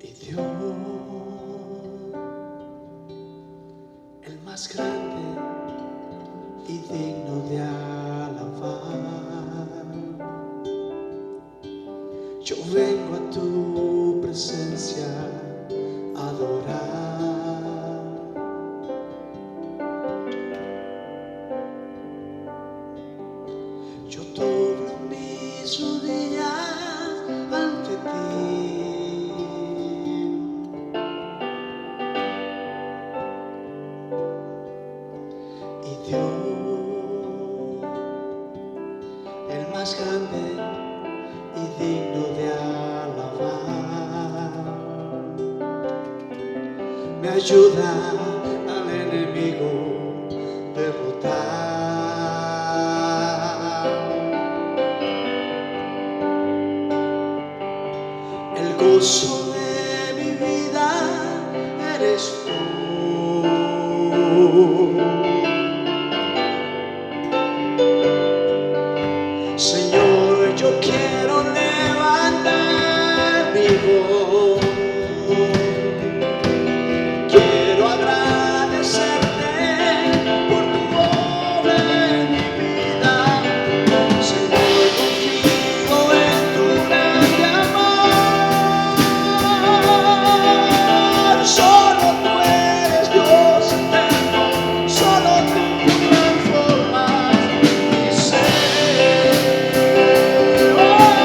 Y Dios, el más grande y digno de alabar, yo vengo a tu presencia a adorar. Yo doblo mis rodillas ante ti. Y Dios, el más grande y digno de alabar, me ayuda al enemigo derrotar. El gozo de mi vida eres tú. Señor, yo quiero levantar mi voz, quiero agradecerte por tu obra en mi vida. Señor, confío en tu grande amor. Solo tú eres Dios eterno, solo tú transformas mi ser. Oh,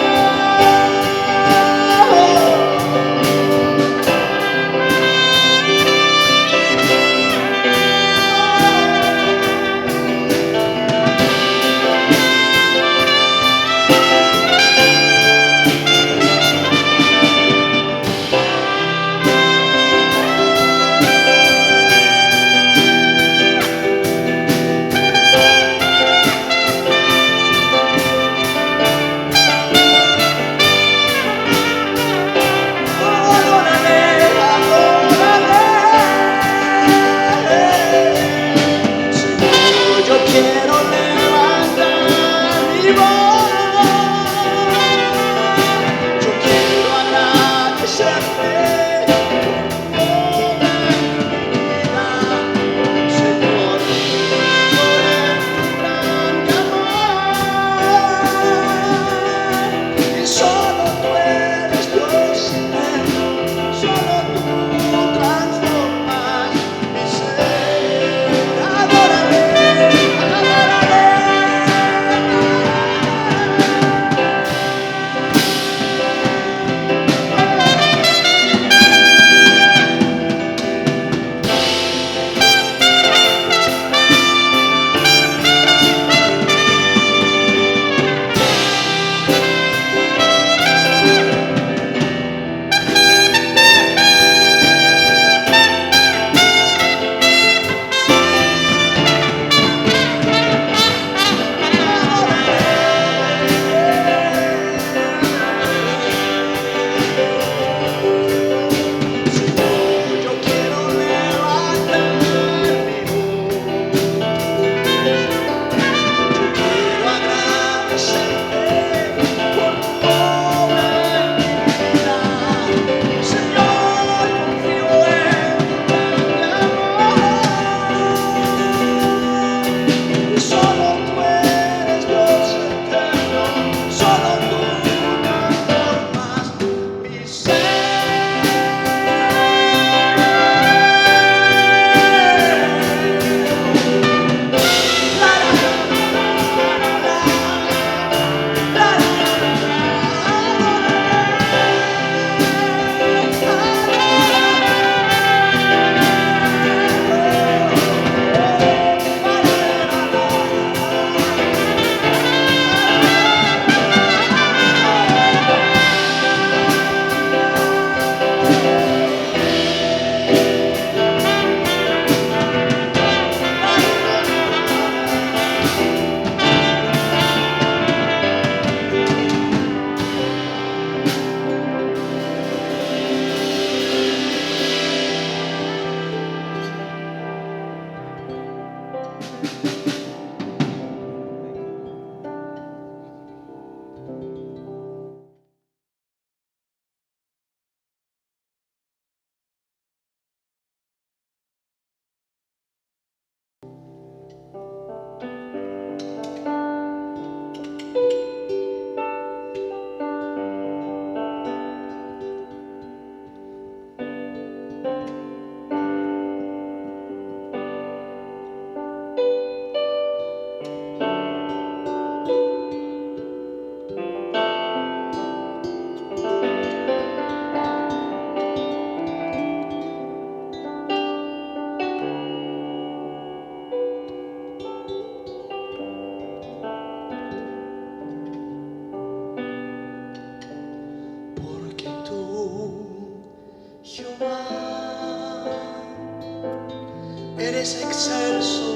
eres excelso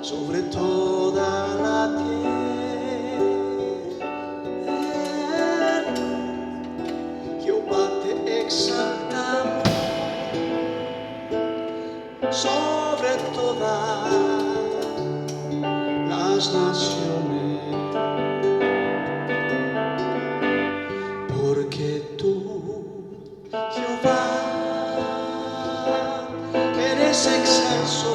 sobre toda la tierra. Jehová, te exaltamos sobre todas las naciones, porque tú, Jehová, eres excelso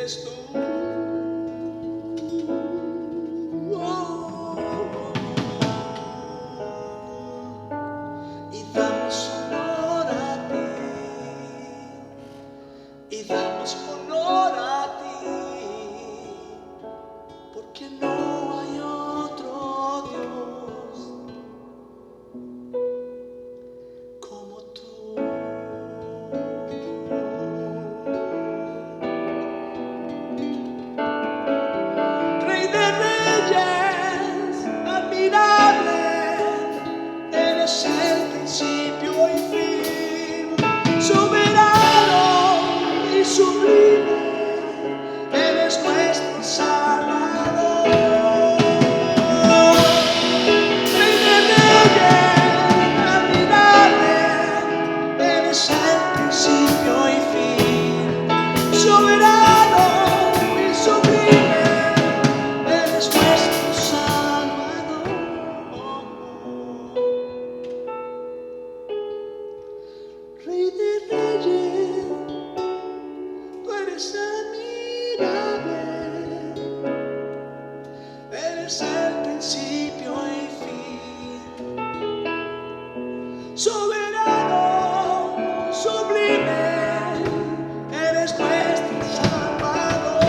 eres tú. Oh. Y damos honor a ti, y damos honor a ti, porque no hay otro Dios como tú. Rey de reyes, admirable, eres el principio y fin, soberano y sublime, eres nuestro Salvador. Rey de reyes, admirable, eres el principio y fin, soberano y sublime, eres nuestro Salvador. Rey de reyes, tú eres admirable, eres el principio y fin, soberano, sublime, eres nuestro Salvador.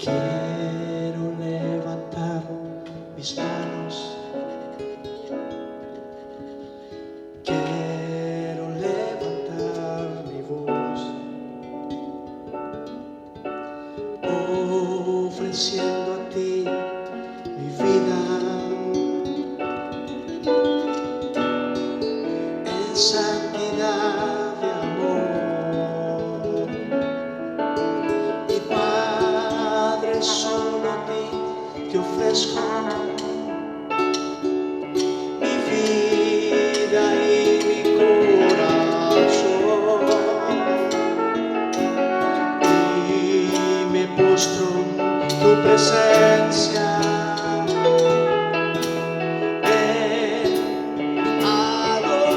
Quiero levantar mis manos, quiero levantar mi voz, ofreciendo a ti mi vida en santidad de amor. Y Padre, solo a ti te ofrezco mi vida y mi corazón, y me postro en tu presencia en adoración.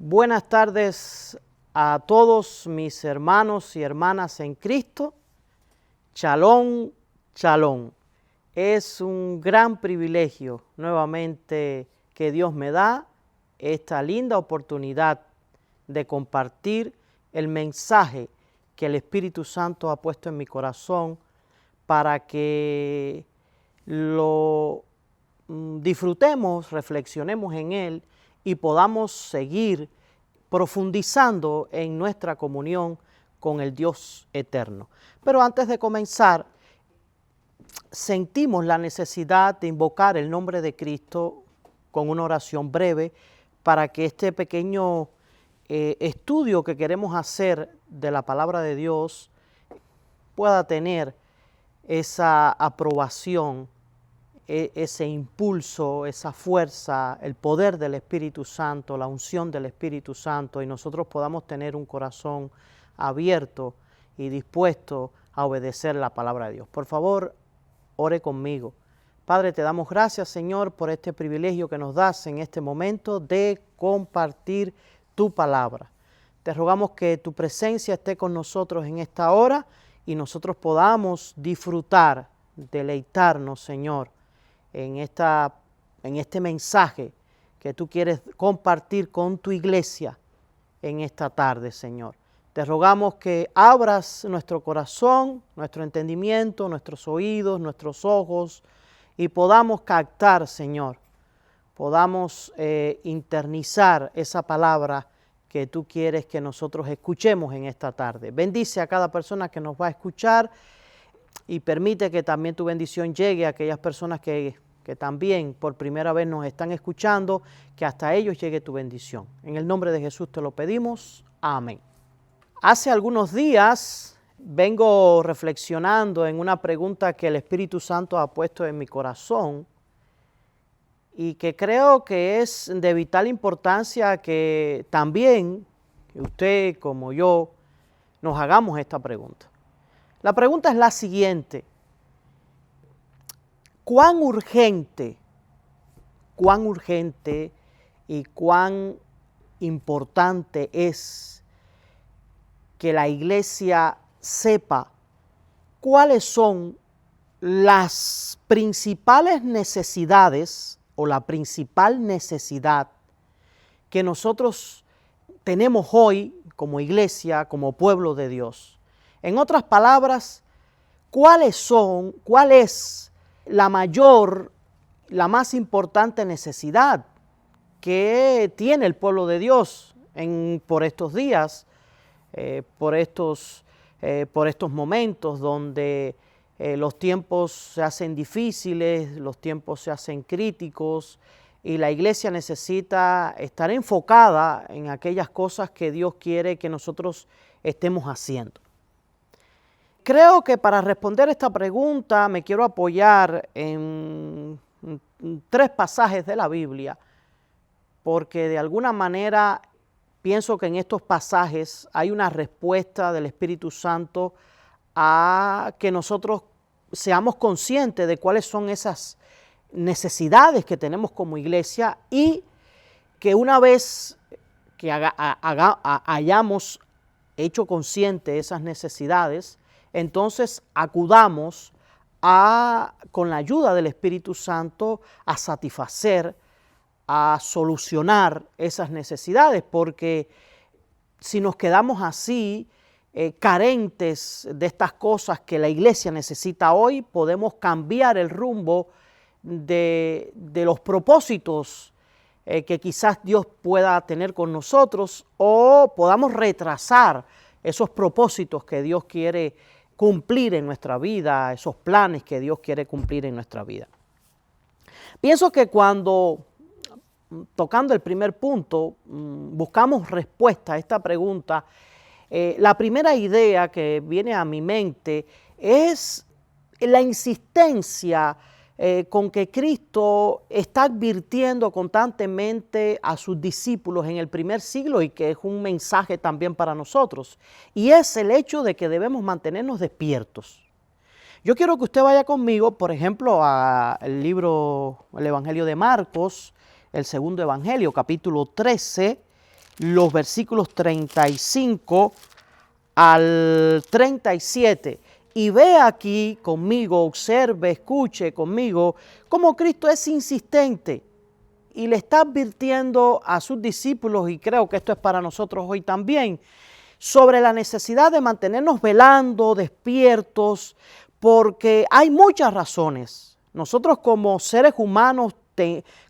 Buenas tardes a todos mis hermanos y hermanas en Cristo. Shalom, shalom. Es un gran privilegio nuevamente que Dios me da esta linda oportunidad de compartir el mensaje que el Espíritu Santo ha puesto en mi corazón para que lo disfrutemos, reflexionemos en él y podamos seguir profundizando en nuestra comunión con el Dios eterno. Pero antes de comenzar, sentimos la necesidad de invocar el nombre de Cristo con una oración breve para que este pequeño estudio que queremos hacer de la palabra de Dios pueda tener esa aprobación, ese impulso, esa fuerza, el poder del Espíritu Santo, la unción del Espíritu Santo, y nosotros podamos tener un corazón abierto y dispuesto a obedecer la palabra de Dios. Por favor, ore conmigo. Padre, te damos gracias, Señor, por este privilegio que nos das en este momento de compartir tu palabra. Te rogamos que tu presencia esté con nosotros en esta hora y nosotros podamos disfrutar, deleitarnos, Señor, en este mensaje que tú quieres compartir con tu iglesia en esta tarde, Señor. Te rogamos que abras nuestro corazón, nuestro entendimiento, nuestros oídos, nuestros ojos y podamos captar, Señor, podamos internizar esa palabra que tú quieres que nosotros escuchemos en esta tarde. Bendice a cada persona que nos va a escuchar y permite que también tu bendición llegue a aquellas personas que también por primera vez nos están escuchando, que hasta ellos llegue tu bendición. En el nombre de Jesús te lo pedimos. Amén. Hace algunos días vengo reflexionando en una pregunta que el Espíritu Santo ha puesto en mi corazón y que creo que es de vital importancia que también usted como yo nos hagamos esta pregunta. La pregunta es la siguiente: ¿cuán urgente y cuán importante es que la iglesia sepa cuáles son las principales necesidades o la principal necesidad que nosotros tenemos hoy como iglesia, como pueblo de Dios? En otras palabras, ¿cuál es la mayor, la más importante necesidad que tiene el pueblo de Dios por estos días, por estos momentos donde los tiempos se hacen difíciles, los tiempos se hacen críticos y la iglesia necesita estar enfocada en aquellas cosas que Dios quiere que nosotros estemos haciendo? Creo que para responder esta pregunta me quiero apoyar en 3 pasajes de la Biblia, porque de alguna manera pienso que en estos pasajes hay una respuesta del Espíritu Santo a que nosotros seamos conscientes de cuáles son esas necesidades que tenemos como iglesia y que una vez que hayamos hecho consciente esas necesidades, entonces acudamos con la ayuda del Espíritu Santo a satisfacer, a solucionar esas necesidades, porque si nos quedamos así, carentes de estas cosas que la iglesia necesita hoy, podemos cambiar el rumbo de los propósitos que quizás Dios pueda tener con nosotros, o podamos retrasar esos propósitos que Dios quiere cumplir en nuestra vida, esos planes que Dios quiere cumplir en nuestra vida. Pienso que cuando, tocando el primer punto, buscamos respuesta a esta pregunta, la primera idea que viene a mi mente es la insistencia con que Cristo está advirtiendo constantemente a sus discípulos en el primer siglo, y que es un mensaje también para nosotros, y es el hecho de que debemos mantenernos despiertos. Yo quiero que usted vaya conmigo, por ejemplo, al libro, el Evangelio de Marcos, el segundo Evangelio, capítulo 13, los versículos 35 al 37. Y ve aquí conmigo, observe, escuche conmigo cómo Cristo es insistente y le está advirtiendo a sus discípulos, y creo que esto es para nosotros hoy también, sobre la necesidad de mantenernos velando, despiertos, porque hay muchas razones. Nosotros como seres humanos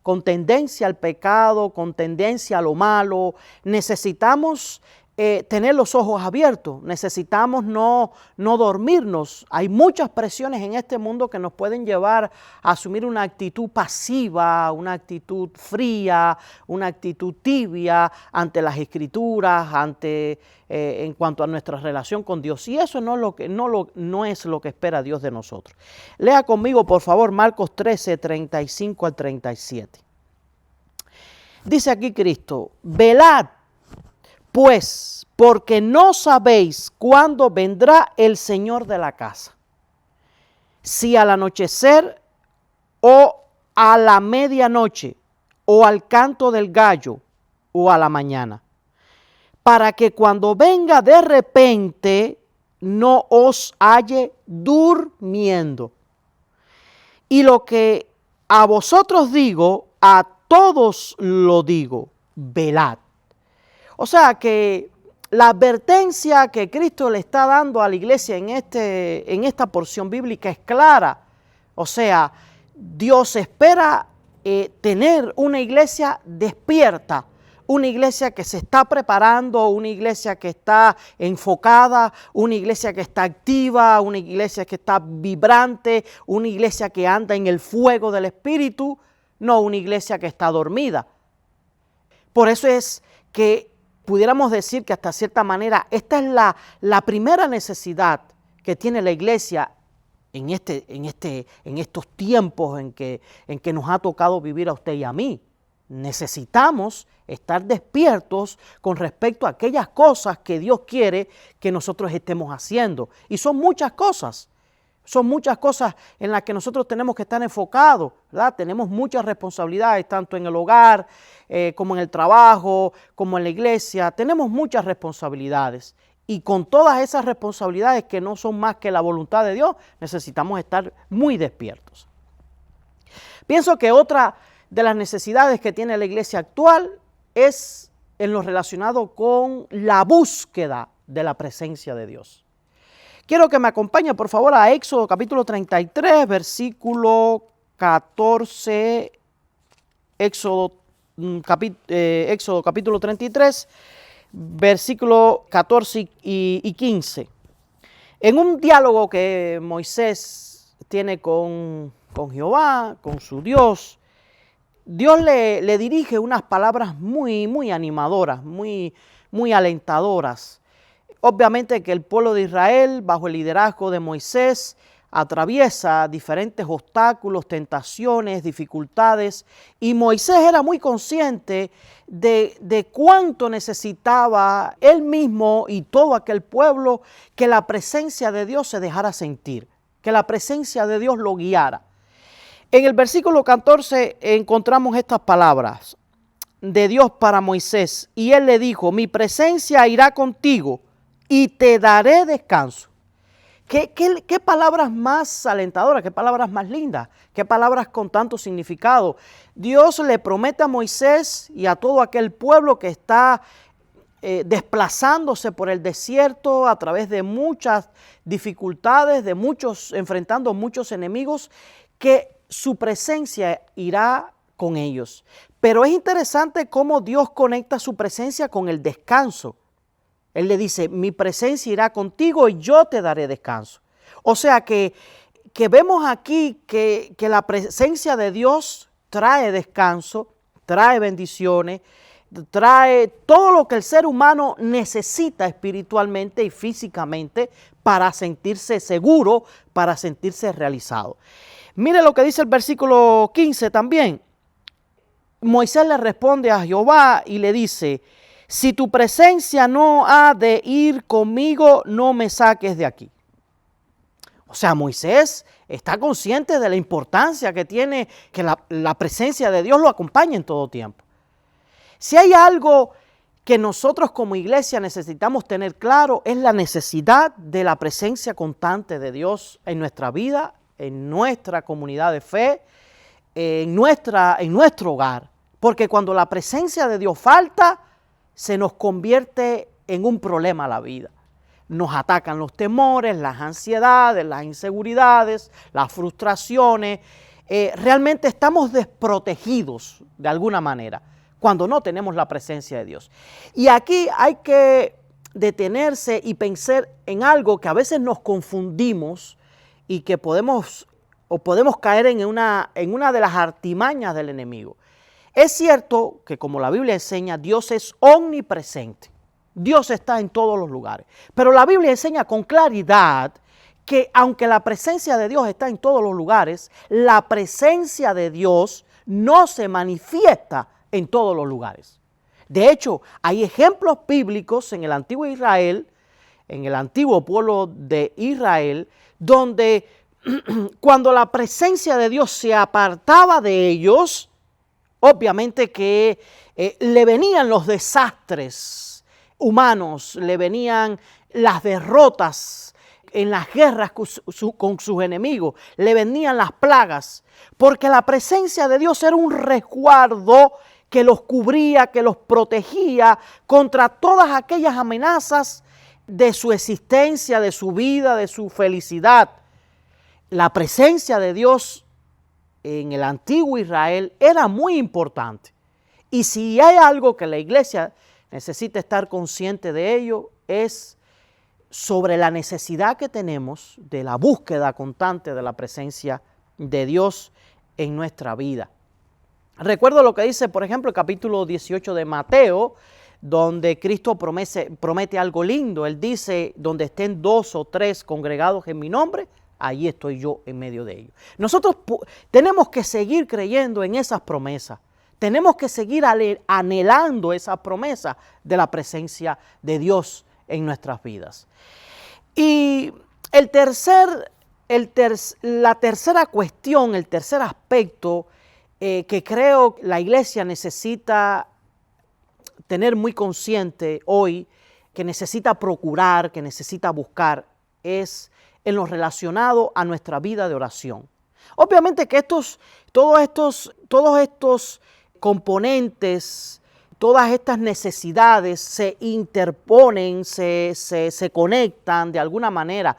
con tendencia al pecado, con tendencia a lo malo, necesitamos tener los ojos abiertos, necesitamos no dormirnos. Hay muchas presiones en este mundo que nos pueden llevar a asumir una actitud pasiva, una actitud fría, una actitud tibia ante las Escrituras, en cuanto a nuestra relación con Dios. Y eso no es lo que espera Dios de nosotros. Lea conmigo, por favor, Marcos 13, 35 al 37. Dice aquí Cristo: velad, pues, porque no sabéis cuándo vendrá el Señor de la casa, si al anochecer o a la medianoche o al canto del gallo o a la mañana, para que cuando venga de repente no os halle durmiendo. Y lo que a vosotros digo, a todos lo digo, velad. O sea que la advertencia que Cristo le está dando a la iglesia en esta porción bíblica es clara. O sea, Dios espera tener una iglesia despierta, una iglesia que se está preparando, una iglesia que está enfocada, una iglesia que está activa, una iglesia que está vibrante, una iglesia que anda en el fuego del Espíritu, no una iglesia que está dormida. Por eso es que pudiéramos decir que hasta cierta manera esta es la primera necesidad que tiene la iglesia en estos tiempos en que nos ha tocado vivir a usted y a mí. Necesitamos estar despiertos con respecto a aquellas cosas que Dios quiere que nosotros estemos haciendo. Y son muchas cosas en las que nosotros tenemos que estar enfocados, ¿verdad? Tenemos muchas responsabilidades, tanto en el hogar, como en el trabajo, como en la iglesia. Tenemos muchas responsabilidades. Y con todas esas responsabilidades que no son más que la voluntad de Dios, necesitamos estar muy despiertos. Pienso que otra de las necesidades que tiene la iglesia actual es en lo relacionado con la búsqueda de la presencia de Dios. Quiero que me acompañe, por favor, a Éxodo capítulo 33, versículo 14. Éxodo capítulo 33, versículo 14 y 15. En un diálogo que Moisés tiene con Jehová, con su Dios, Dios le dirige unas palabras muy animadoras, muy alentadoras. Obviamente que el pueblo de Israel, bajo el liderazgo de Moisés, atraviesa diferentes obstáculos, tentaciones, dificultades, y Moisés era muy consciente de cuánto necesitaba él mismo y todo aquel pueblo que la presencia de Dios se dejara sentir, que la presencia de Dios lo guiara. En el versículo 14 encontramos estas palabras de Dios para Moisés, y él le dijo: mi presencia irá contigo y te daré descanso. ¿Qué palabras más alentadoras, qué palabras más lindas, qué palabras con tanto significado? Dios le promete a Moisés y a todo aquel pueblo que está desplazándose por el desierto a través de muchas dificultades, enfrentando muchos enemigos, que su presencia irá con ellos. Pero es interesante cómo Dios conecta su presencia con el descanso. Él le dice: mi presencia irá contigo y yo te daré descanso. O sea que vemos aquí que la presencia de Dios trae descanso, trae bendiciones, trae todo lo que el ser humano necesita espiritualmente y físicamente para sentirse seguro, para sentirse realizado. Mire lo que dice el versículo 15 también. Moisés le responde a Jehová y le dice: si tu presencia no ha de ir conmigo, no me saques de aquí. O sea, Moisés está consciente de la importancia que tiene que la presencia de Dios lo acompañe en todo tiempo. Si hay algo que nosotros como iglesia necesitamos tener claro es la necesidad de la presencia constante de Dios en nuestra vida, en nuestra comunidad de fe, en nuestro hogar. Porque cuando la presencia de Dios falta, se nos convierte en un problema a la vida. Nos atacan los temores, las ansiedades, las inseguridades, las frustraciones. Realmente estamos desprotegidos de alguna manera cuando no tenemos la presencia de Dios. Y aquí hay que detenerse y pensar en algo que a veces nos confundimos y que podemos caer en una de las artimañas del enemigo. Es cierto que, como la Biblia enseña, Dios es omnipresente. Dios está en todos los lugares. Pero la Biblia enseña con claridad que aunque la presencia de Dios está en todos los lugares, la presencia de Dios no se manifiesta en todos los lugares. De hecho, hay ejemplos bíblicos en el antiguo Israel, en el antiguo pueblo de Israel, donde cuando la presencia de Dios se apartaba de ellos, obviamente que le venían los desastres humanos, le venían las derrotas en las guerras con sus enemigos, le venían las plagas, porque la presencia de Dios era un resguardo que los cubría, que los protegía contra todas aquellas amenazas de su existencia, de su vida, de su felicidad. La presencia de Dios en el antiguo Israel era muy importante. Y si hay algo que la iglesia necesita estar consciente de ello, es sobre la necesidad que tenemos de la búsqueda constante de la presencia de Dios en nuestra vida. Recuerdo lo que dice, por ejemplo, el capítulo 18 de Mateo, donde Cristo promete algo lindo. Él dice, donde estén 2 o 3 congregados en mi nombre, allí estoy yo en medio de ellos. Nosotros tenemos que seguir creyendo en esas promesas. Tenemos que seguir anhelando esa promesa de la presencia de Dios en nuestras vidas. Y la tercera cuestión, el tercer aspecto que creo la iglesia necesita tener muy consciente hoy, que necesita procurar, que necesita buscar, es en lo relacionado a nuestra vida de oración. Obviamente que todos estos componentes, todas estas necesidades se interponen, se conectan de alguna manera,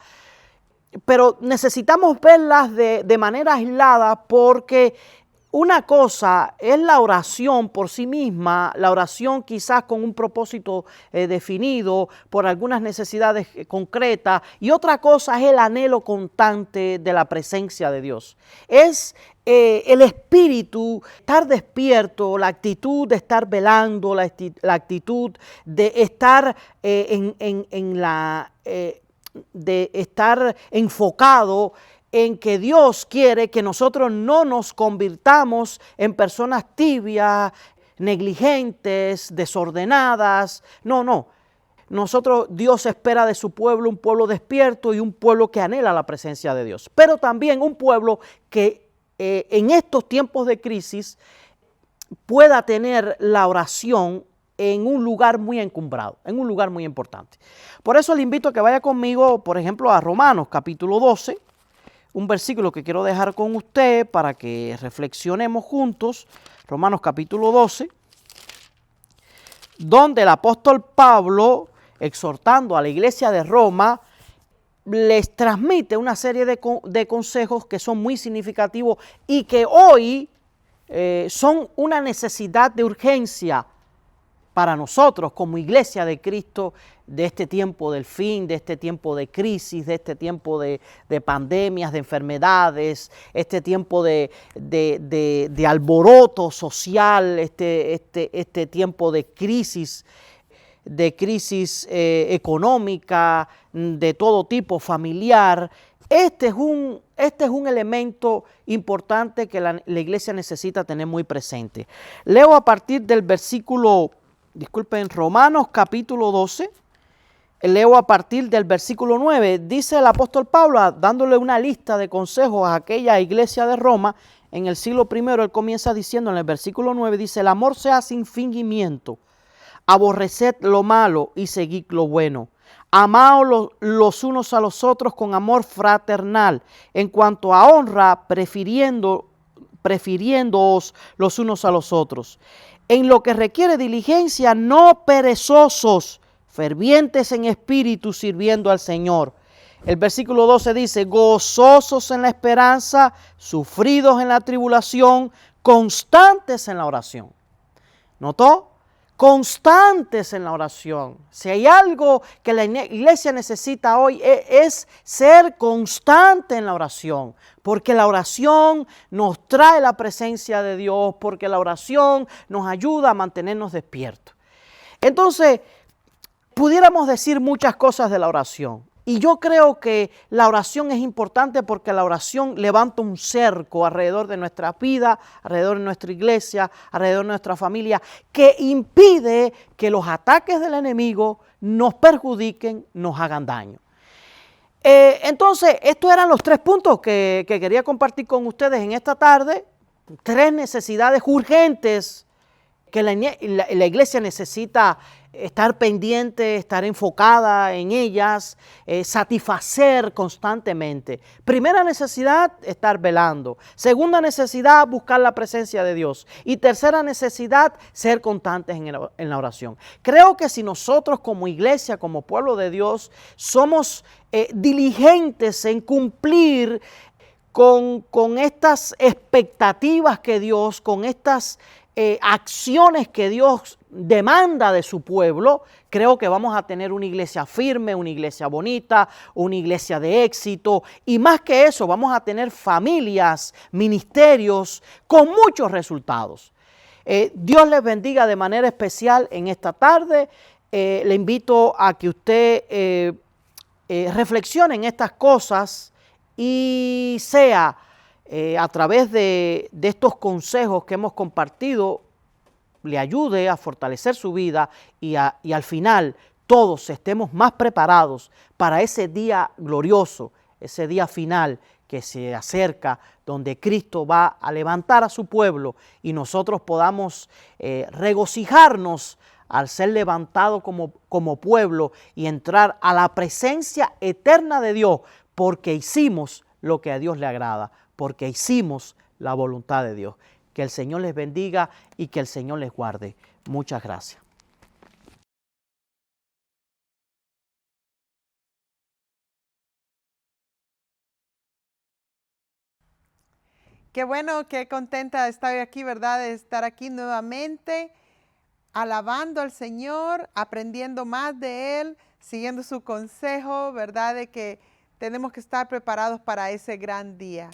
pero necesitamos verlas de manera aislada, porque una cosa es la oración por sí misma, la oración quizás con un propósito definido por algunas necesidades concretas, y otra cosa es el anhelo constante de la presencia de Dios. Es el espíritu, estar despierto, la actitud de estar velando, la actitud de estar de estar enfocado en que Dios quiere que nosotros no nos convirtamos en personas tibias, negligentes, desordenadas. No. Dios espera de su pueblo un pueblo despierto y un pueblo que anhela la presencia de Dios. Pero también un pueblo que en estos tiempos de crisis pueda tener la oración en un lugar muy encumbrado, en un lugar muy importante. Por eso le invito a que vaya conmigo, por ejemplo, a Romanos capítulo 12, un versículo que quiero dejar con usted para que reflexionemos juntos. Romanos capítulo 12, donde el apóstol Pablo, exhortando a la iglesia de Roma, les transmite una serie de consejos que son muy significativos y que hoy son una necesidad de urgencia para nosotros como iglesia de Cristo, de este tiempo del fin, de este tiempo de crisis, de este tiempo de pandemias, de enfermedades, este tiempo de alboroto social, este tiempo de crisis económica, de todo tipo, familiar. Este es un elemento importante que la iglesia necesita tener muy presente. Leo a partir del Romanos capítulo 12, leo a partir del versículo 9. Dice el apóstol Pablo, dándole una lista de consejos a aquella iglesia de Roma, en el siglo I, él comienza diciendo en el versículo 9, dice, el amor sea sin fingimiento. aborreced lo malo y seguid lo bueno. Amaos los unos a los otros con amor fraternal, en cuanto a honra, prefiriéndoos los unos a los otros. En lo que requiere diligencia, no perezosos, fervientes en espíritu, sirviendo al Señor. El versículo 12 dice, gozosos en la esperanza, sufridos en la tribulación, constantes en la oración. ¿Notó? Constantes en la oración. Si hay algo que la iglesia necesita hoy es ser constante en la oración, porque la oración nos trae la presencia de Dios, porque la oración nos ayuda a mantenernos despiertos. Entonces, pudiéramos decir muchas cosas de la oración. Y yo creo que la oración es importante porque la oración levanta un cerco alrededor de nuestra vida, alrededor de nuestra iglesia, alrededor de nuestra familia, que impide que los ataques del enemigo nos perjudiquen, nos hagan daño. Entonces, estos eran los 3 puntos que quería compartir con ustedes en esta tarde. 3 necesidades urgentes que la iglesia necesita estar pendiente, estar enfocada en ellas, satisfacer constantemente. Primera necesidad, estar velando. Segunda necesidad, buscar la presencia de Dios. Y tercera necesidad, ser constantes en la oración. Creo que si nosotros como iglesia, como pueblo de Dios, somos diligentes en cumplir con estas expectativas que Dios, con estas acciones que Dios demanda de su pueblo, creo que vamos a tener una iglesia firme, una iglesia bonita, una iglesia de éxito y más que eso vamos a tener familias, ministerios con muchos resultados. Dios les bendiga de manera especial en esta tarde. Le invito a que usted reflexione en estas cosas y sea a través de estos consejos que hemos compartido, le ayude a fortalecer su vida y al final todos estemos más preparados para ese día glorioso, ese día final que se acerca, donde Cristo va a levantar a su pueblo y nosotros podamos regocijarnos al ser levantado como pueblo y entrar a la presencia eterna de Dios, porque hicimos lo que a Dios le agrada, porque hicimos la voluntad de Dios. Que el Señor les bendiga y que el Señor les guarde. Muchas gracias. Qué bueno, qué contenta estoy aquí, ¿verdad? De estar aquí nuevamente, alabando al Señor, aprendiendo más de Él, siguiendo su consejo, ¿verdad? De que tenemos que estar preparados para ese gran día.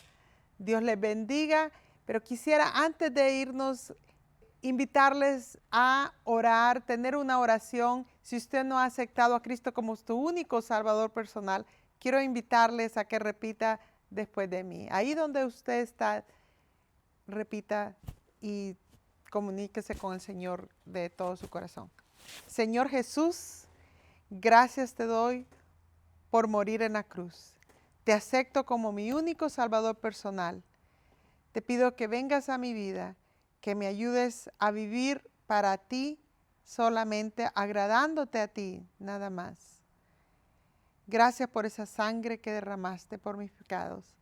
Dios les bendiga, pero quisiera antes de irnos invitarles a orar, tener una oración. Si usted no ha aceptado a Cristo como su único Salvador personal, quiero invitarles a que repita después de mí. Ahí donde usted está, repita y comuníquese con el Señor de todo su corazón. Señor Jesús, gracias te doy por morir en la cruz. Te acepto como mi único Salvador personal. Te pido que vengas a mi vida, que me ayudes a vivir para ti solamente, agradándote a ti, nada más. Gracias por esa sangre que derramaste por mis pecados.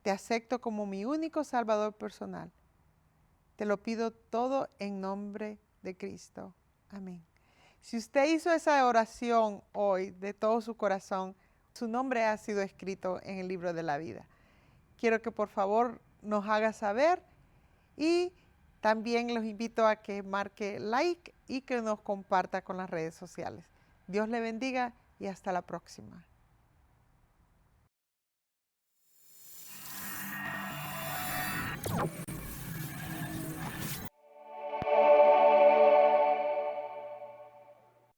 Te acepto como mi único Salvador personal. Te lo pido todo en nombre de Cristo. Amén. Si usted hizo esa oración hoy de todo su corazón, su nombre ha sido escrito en el libro de la vida. Quiero que por favor nos haga saber y también los invito a que marque like y que nos comparta con las redes sociales. Dios le bendiga y hasta la próxima.